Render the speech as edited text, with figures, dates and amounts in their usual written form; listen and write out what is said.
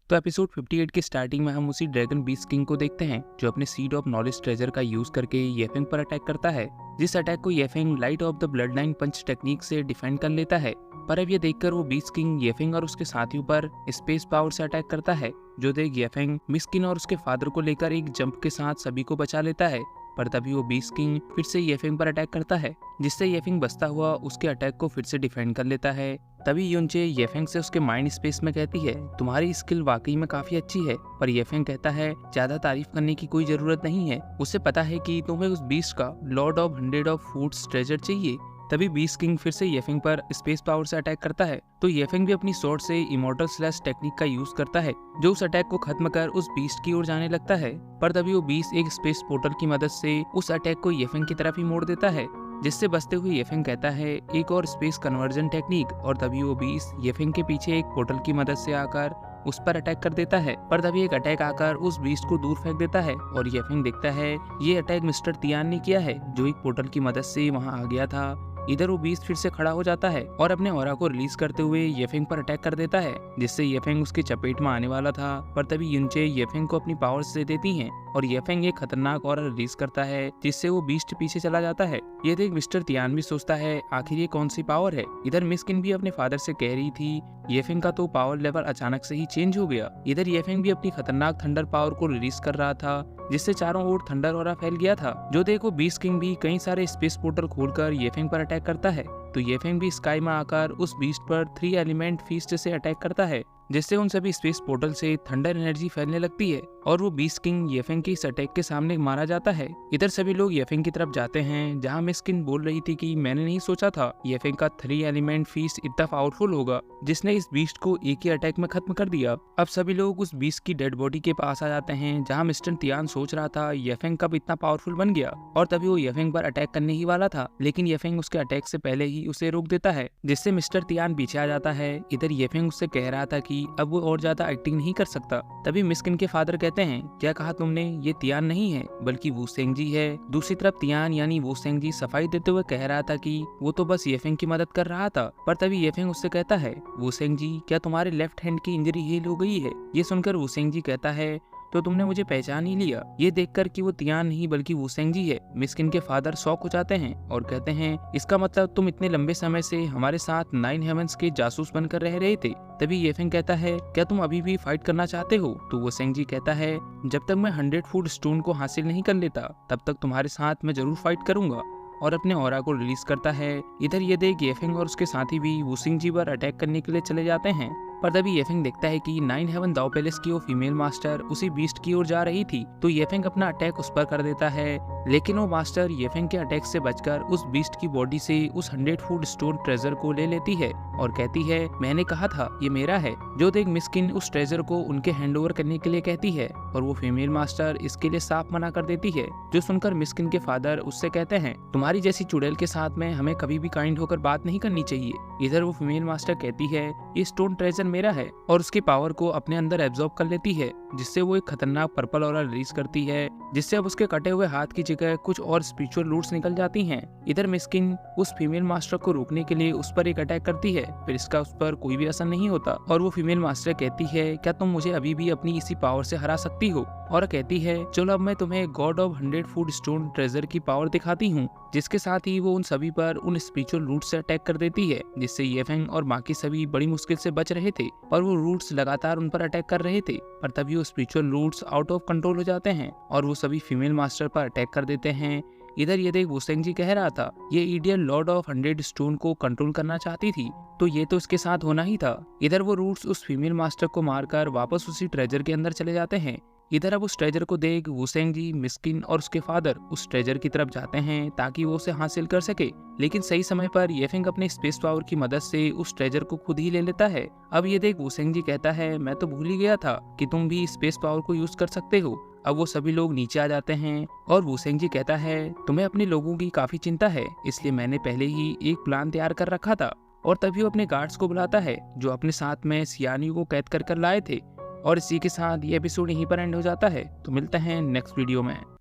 तो एपिसोड 58 के स्टार्टिंग में हम उसी ड्रैगन बीस्ट किंग को देखते हैं जो अपने सीड ऑफ नॉलेज ट्रेजर का यूज करके येफेंग पर अटैक करता है। जिस अटैक को Yefeng light of the blood line punch technique से डिफेंड कर लेता है। पर अब ये देखकर वो बीस्ट किंग येफेंग और उसके साथियों पर स्पेस पावर से अटैक करता है। जो देख येफेंग मिस्किन और उसके फादर को लेकर एक जंप के साथ सभी को बचा लेता है। पर तभी वो बीस्ट किंग फिर से येफेंग पर अटैक करता है, जिससे येफेंग बचता हुआ उसके अटैक को फिर से डिफेंड कर लेता है। तभी युनचे येफेंग से उसके माइंड स्पेस में कहती है, तुम्हारी स्किल वाकई में काफी अच्छी है। पर येफेंग कहता है, ज्यादा तारीफ करने की कोई जरूरत नहीं है। उसे पता है कि तुम्हें उस बीस्ट का Lord of 100 of foods treasure चाहिए। तभी बीस्ट किंग फिर से येफेंग पर स्पेस पावर से अटैक करता है। तो येफेंग भी अपनी स्वॉर्ड से इमॉर्टल स्लैश टेक्निक का यूज करता है, जो उस अटैक को खत्म कर उस बीस्ट की ओर जाने लगता है। पर तभी वो बीस्ट एक स्पेस पोर्टल की मदद से उस अटैक को येफेंग की तरफ ही मोड़ देता है, जिससे बचते हुए येफेंग कहता है एक और स्पेस कन्वर्जन टेक्निक। और तभी वो बीस्ट येफेंग के पीछे एक पोर्टल की मदद से आकर उस पर अटैक कर देता है। पर तभी एक अटैक आकर उस बीस्ट को दूर फेंक देता है और येफेंग देखता है ये अटैक मिस्टर तियान ने किया है, जो एक पोर्टल की मदद से वहां आ गया था। इधर वो बीस्ट फिर से खड़ा हो जाता है और अपने ऑरा को रिलीज करते हुए येफेंग पर अटैक कर देता है, जिससे येफेंग उसकी चपेट में आने वाला था। पर तभी युनचे येफेंग को अपनी पावर्स दे देती हैं और येफेंग एक खतरनाक ऑरा रिलीज करता है, जिससे वो बीस्ट पीछे चला जाता है। ये देख मिस्टर तियान भी सोचता है आखिर ये कौन सी पावर है। इधर मिस्किन भी अपने फादर से कह रही थी येफेंग का तो पावर लेवल अचानक से ही चेंज हो गया। इधर येफेंग भी अपनी खतरनाक थंडर पावर को रिलीज कर रहा था, जिससे चारों ओर थंडर ऑरा फैल गया था। जो देखो बीस्ट किंग भी कई सारे स्पेस पोर्टल खोलकर येफेंग पर अटैक करता है। तो येफेंग भी स्काई में आकर उस बीस्ट पर 3 एलिमेंट फीस्ट से अटैक करता है, जिससे उन सभी स्पेस पोर्टल से थंडर एनर्जी फैलने लगती है और वो बीस्ट किंग येफेंग के इस अटैक के सामने मारा जाता है। इधर सभी लोग येफेंग की तरफ जाते हैं, जहां मिस्किन बोल रही थी कि मैंने नहीं सोचा था येफेंग का 3 एलिमेंट फीस्ट इतना पावरफुल होगा, जिसने इस बीस्ट को एक ही अटैक में खत्म कर दिया। अब सभी लोग उस बीस्ट की डेड बॉडी के पास आ जाते हैं, जहाँ मिस्टर तियान सोच रहा था येफेंग कब इतना पावरफुल बन गया। और तभी वो येफेंग पर अटैक करने ही वाला था, लेकिन येफेंग उसके अटैक से पहले ही उसे रोक देता है, जिससे मिस्टर तियान पीछे आ जाता है। इधर येफेंग उससे कह रहा था कि अब वो और ज्यादा एक्टिंग नहीं कर सकता। तभी मिस्किन के फादर कहते हैं, क्या कहा तुमने, ये तियान नहीं है बल्कि वूसेंग जी है। दूसरी तरफ तियान यानी वूसेंग जी सफाई देते हुए कह रहा था कि वो तो बस येफेंग की मदद कर रहा था। पर तभी येफेंग उससे कहता है, वूसेंग जी क्या तुम्हारे लेफ्ट हैंड की इंजरी हील हो गई है। ये सुनकर वूसेंग जी कहता है, तो तुमने मुझे पहचान ही लिया। ये देखकर कि वो तियान नहीं बल्कि वूसेंग जी है, मिस्किन के फादर शॉक हो जाते हैं और कहते हैं, इसका मतलब तुम इतने लंबे समय से हमारे साथ 9 हेवंस के जासूस बनकर रह रहे थे। तभी येफेंग कहता है, क्या तुम अभी भी फाइट करना चाहते हो। तो वूसेंग जी कहता है, जब तक मैं 100 फूट स्टोन को हासिल नहीं कर लेता तब तक तुम्हारे साथ मैं जरूर फाइट करूंगा। और अपने ऑरा को रिलीज करता है। इधर ये देख येफेंग और उसके साथी भी वूसिंग जी पर अटैक करने के लिए चले जाते हैं। पर तभी येफेंग देखता है कि 9 हेवन दाओ पैलेस की वो फीमेल मास्टर उसी बीस्ट की ओर जा रही थी। तो येफेंग अपना अटैक उस पर कर देता है, लेकिन वो मास्टर येफेंग के अटैक से बचकर उस बीस्ट की बॉडी से उस 100 फूट स्टोन ट्रेजर को ले लेती है और कहती है, मैंने कहा था ये मेरा है। जो देख मिस्किन उस ट्रेजर को उनके हैंडओवर करने के लिए कहती है और वो फीमेल मास्टर इसके लिए साफ मना कर देती है। जो सुनकर मिस्किन के फादर उससे कहते हैं, तुम्हारी जैसी चुड़ैल के साथ में हमें कभी भी काइंड होकर बात नहीं करनी चाहिए। इधर वो फीमेल मास्टर कहती है, ये स्टोन ट्रेजर मेरा है, और उसकी पावर को अपने अंदर एब्जॉर्ब कर लेती है, जिससे वो एक खतरनाक पर्पल ऑरा रिलीज करती है, जिससे अब उसके कटे हुए हाथ की जगह कुछ और स्पिरिचुअल रूट्स निकल जाती हैं। इधर मिस्किन उस फीमेल मास्टर को रोकने के लिए उस पर एक अटैक करती है, फिर इसका उस पर कोई भी असर नहीं होता और वो फीमेल मास्टर कहती है, क्या तुम मुझे अभी भी अपनी इसी पावर से हरा सकती हो। और कहती है, चलो अब मैं तुम्हें God of 100 food stone treasure की पावर दिखाती हूँ। जिसके साथ ही वो उन सभी पर उन स्पिरिचुअल रूट्स से अटैक कर देती है, जिससे येफेंग और बाकी सभी बड़ी मुश्किल से बच रहे थे, पर वो रूट्स लगातार उन पर अटैक कर रहे थे। पर तभी वो spiritual roots out of control हो जाते हैं और वो सभी फीमेल मास्टर पर अटैक कर देते हैं। इधर ये देख वूसेंग जी कह रहा था, ये इडियट लॉर्ड ऑफ 100 स्टोन को कंट्रोल करना चाहती थी, तो ये तो इसके साथ होना ही था। इधर वो रूट्स उस फीमेल मास्टर को मारकर वापस उसी ट्रेजर के अंदर चले जाते हैं। इधर अब उस ट्रेजर को देख वूसेंग जी, मिस्किन और उसके फादर उस ट्रेजर की तरफ जाते हैं ताकि वो उसे हासिल कर सके, लेकिन सही समय पर येफेंग अपने स्पेस पावर की मदद से उस ट्रेजर को खुद ही ले लेता है। अब ये देख वूसेंग जी कहता है, मैं तो भूल ही गया था कि तुम भी स्पेस पावर को यूज कर सकते हो। अब वो सभी लोग नीचे आ जाते हैं और वूसेंग जी कहता है, तुम्हें अपने लोगों की काफी चिंता है, इसलिए मैंने पहले ही एक प्लान तैयार कर रखा था। और तभी वो अपने गार्ड्स को बुलाता है जो अपने साथ में सियानी को कैद कर लाए थे। और इसी के साथ ये एपिसोड यहीं पर एंड हो जाता है। तो मिलते हैं नेक्स्ट वीडियो में।